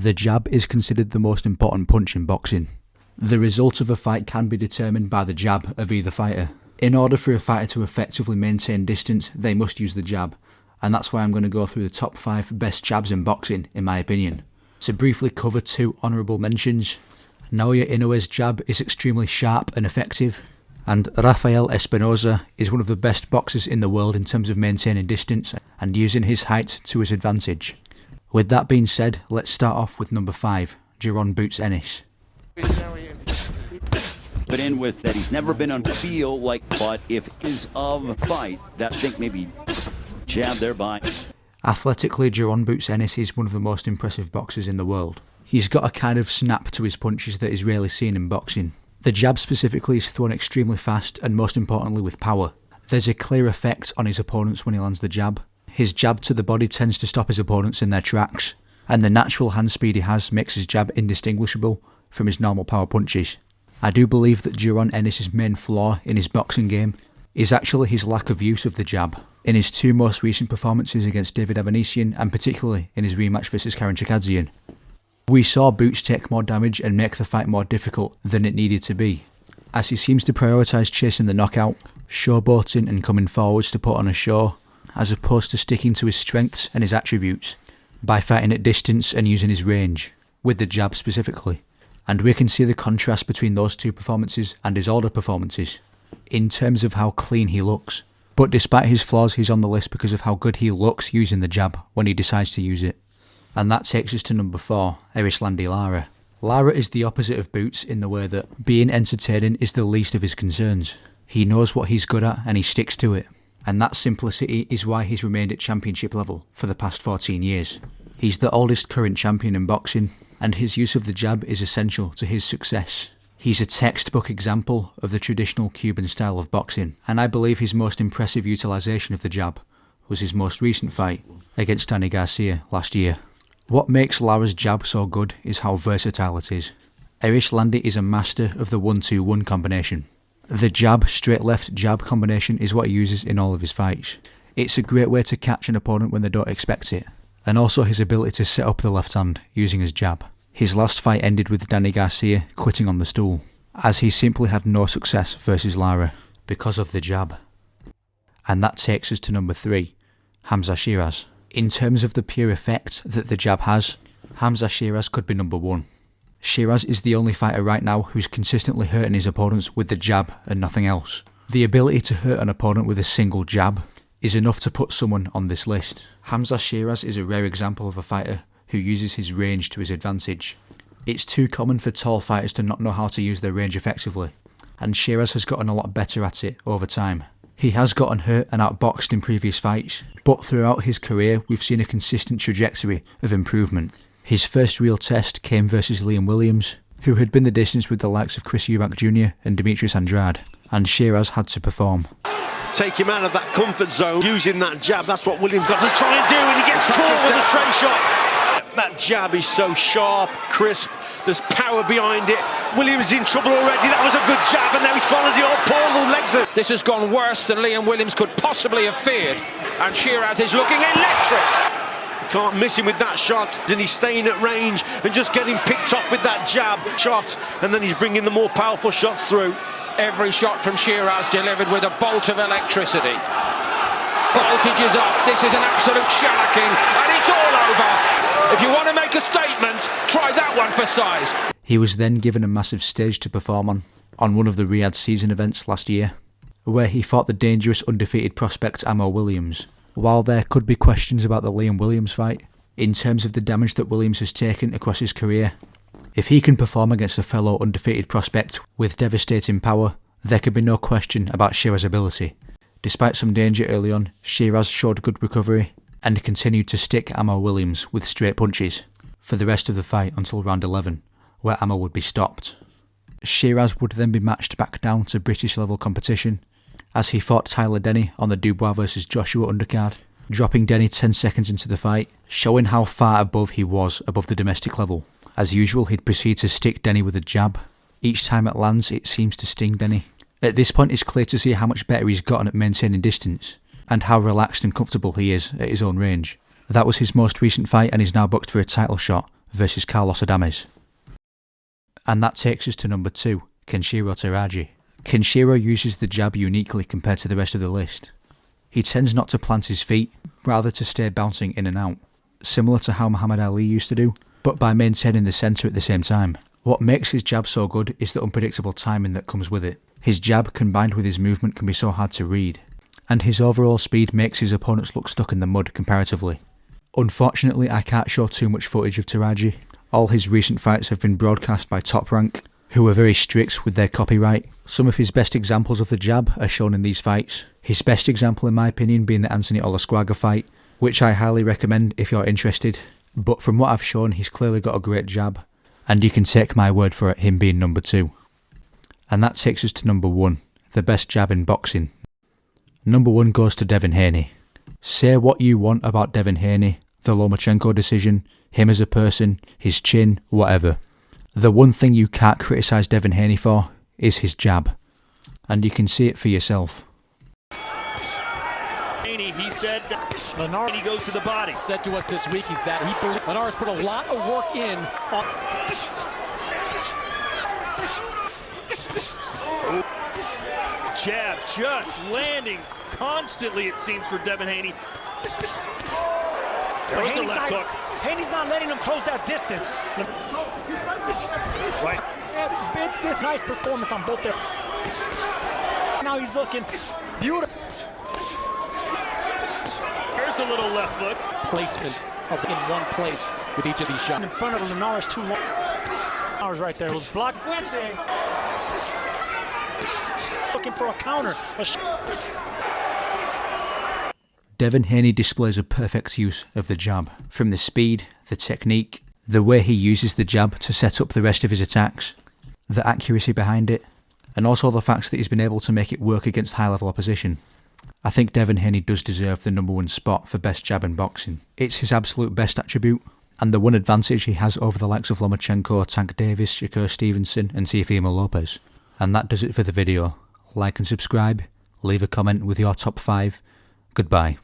The jab is considered the most important punch in boxing. The result of a fight can be determined by the jab of either fighter. In order for a fighter to effectively maintain distance, they must use the jab, and that's why I'm going to go through the top 5 best jabs in boxing, in my opinion. To briefly cover 2 honourable mentions, Naoya Inoue's jab is extremely sharp and effective, and Rafael Espinoza is one of the best boxers in the world in terms of maintaining distance and using his height to his advantage. With that being said, let's start off with number 5, Jaron boots Ennis. But in with that, he's never been on feel like, but if is of fight, that think maybe jab thereby. Athletically, Jaron boots Ennis is one of the most impressive boxers in the world. He's got a kind of snap to his punches that is rarely seen in boxing. The jab specifically is thrown extremely fast and most importantly with power. There's a clear effect on his opponents when he lands the jab. His jab to the body tends to stop his opponents in their tracks, and the natural hand speed he has makes his jab indistinguishable from his normal power punches. I do believe that Jaron Ennis' main flaw in his boxing game is actually his lack of use of the jab. In his 2 most recent performances against David and particularly in his rematch versus Karen Chikadzian, we saw Boots take more damage and make the fight more difficult than it needed to be, as he seems to prioritise chasing the knockout, showboating and coming forwards to put on a show, as opposed to sticking to his strengths and his attributes by fighting at distance and using his range, with the jab specifically. And we can see the contrast between those 2 performances and his older performances, in terms of how clean he looks. But despite his flaws, he's on the list because of how good he looks using the jab when he decides to use it. And that takes us to number 4, erislandy Lara. Lara is the opposite of Boots in the way that being entertaining is the least of his concerns. He knows what he's good at and he sticks to it. And that simplicity is why he's remained at championship level for the past 14 years. He's the oldest current champion in boxing, and his use of the jab is essential to his success. He's a textbook example of the traditional Cuban style of boxing, and I believe his most impressive utilisation of the jab was his most recent fight against Danny Garcia last year. What makes Lara's jab so good is how versatile it is. Erislandy is a master of the 1-2-1 combination. The jab, straight left jab combination is what he uses in all of his fights. It's a great way to catch an opponent when they don't expect it, and also his ability to set up the left hand using his jab. His last fight ended with Danny Garcia quitting on the stool, as he simply had no success versus Lara because of the jab. And that takes us to number 3, Hamza Sheeraz. In terms of the pure effect that the jab has, Hamza Sheeraz could be number 1. Sheeraz is the only fighter right now who's consistently hurting his opponents with the jab and nothing else. The ability to hurt an opponent with a single jab is enough to put someone on this list. Hamza Sheeraz is a rare example of a fighter who uses his range to his advantage. It's too common for tall fighters to not know how to use their range effectively, and Sheeraz has gotten a lot better at it over time. He has gotten hurt and outboxed in previous fights, but throughout his career we've seen a consistent trajectory of improvement. His first real test came versus Liam Williams, who had been the distance with the likes of Chris Eubank Jr. and Demetrius Andrade, and Sheeraz had to perform. Take him out of that comfort zone, using that jab, that's what Williams got to try and do, and he gets caught with a straight shot. That jab is so sharp, crisp, there's power behind it. Williams is in trouble already, that was a good jab, and now he's followed it up, poor little legs. This has gone worse than Liam Williams could possibly have feared, and Sheeraz is looking electric. Can't miss him with that shot, and he's staying at range and just getting picked off with that jab shot, and then he's bringing the more powerful shots through. Every shot from Sheeraz delivered with a bolt of electricity. Voltage is up, this is an absolute shellacking, and it's all over. If you want to make a statement, try that one for size. He was then given a massive stage to perform on one of the Riyadh season events last year, where he fought the dangerous undefeated prospect Amo Williams. While there could be questions about the Liam Williams fight, in terms of the damage that Williams has taken across his career, if he can perform against a fellow undefeated prospect with devastating power, there could be no question about Sheeraz's ability. Despite some danger early on, Sheeraz showed good recovery and continued to stick Amo Williams with straight punches for the rest of the fight until round 11, where Amo would be stopped. Sheeraz would then be matched back down to British level competition as he fought Tyler Denny on the Dubois vs Joshua undercard, dropping Denny 10 seconds into the fight, showing how far above he was above the domestic level. As usual, he'd proceed to stick Denny with a jab. Each time it lands, it seems to sting Denny. At this point, it's clear to see how much better he's gotten at maintaining distance, and how relaxed and comfortable he is at his own range. That was his most recent fight, and he's now booked for a title shot versus Carlos Adames. And that takes us to number 2, Kenshiro Teraji. Kenshiro uses the jab uniquely compared to the rest of the list. He tends not to plant his feet, rather to stay bouncing in and out, similar to how Muhammad Ali used to do, but by maintaining the centre at the same time. What makes his jab so good is the unpredictable timing that comes with it. His jab combined with his movement can be so hard to read, and his overall speed makes his opponents look stuck in the mud comparatively. Unfortunately, I can't show too much footage of Teraji. All his recent fights have been broadcast by Top Rank, who are very strict with their copyright. Some of his best examples of the jab are shown in these fights. His best example in my opinion being the Anthony Oleksandr fight, which I highly recommend if you're interested. But from what I've shown, he's clearly got a great jab, and you can take my word for it, him being number 2. And that takes us to number 1, the best jab in boxing. Number 1 goes to Devin Haney. Say what you want about Devin Haney, the Lomachenko decision, him as a person, his chin, whatever. The one thing you can't criticise Devin Haney for is his jab, and you can see it for yourself. He said Lennar, he goes to the body. Said to us this week is that he believes Lennar's put a lot of work in on jab, just landing constantly, it seems, for Devin Haney. There was a left hook. Haney's not letting him close that distance. Right. This nice performance on both their. Now he's looking beautiful. Here's a little left hook. Placement in one place with each of these shots. In front of Lennar's too long. Lennar's right there. It was blocked. Looking for a counter. Devin Haney displays a perfect use of the jab, from the speed, the technique, the way he uses the jab to set up the rest of his attacks, the accuracy behind it, and also the fact that he's been able to make it work against high-level opposition. I think Devin Haney does deserve the number 1 spot for best jab in boxing. It's his absolute best attribute, and the one advantage he has over the likes of Lomachenko, Tank Davis, Shakur Stevenson and Teofimo Lopez. And that does it for the video. Like and subscribe, leave a comment with your top 5. Goodbye.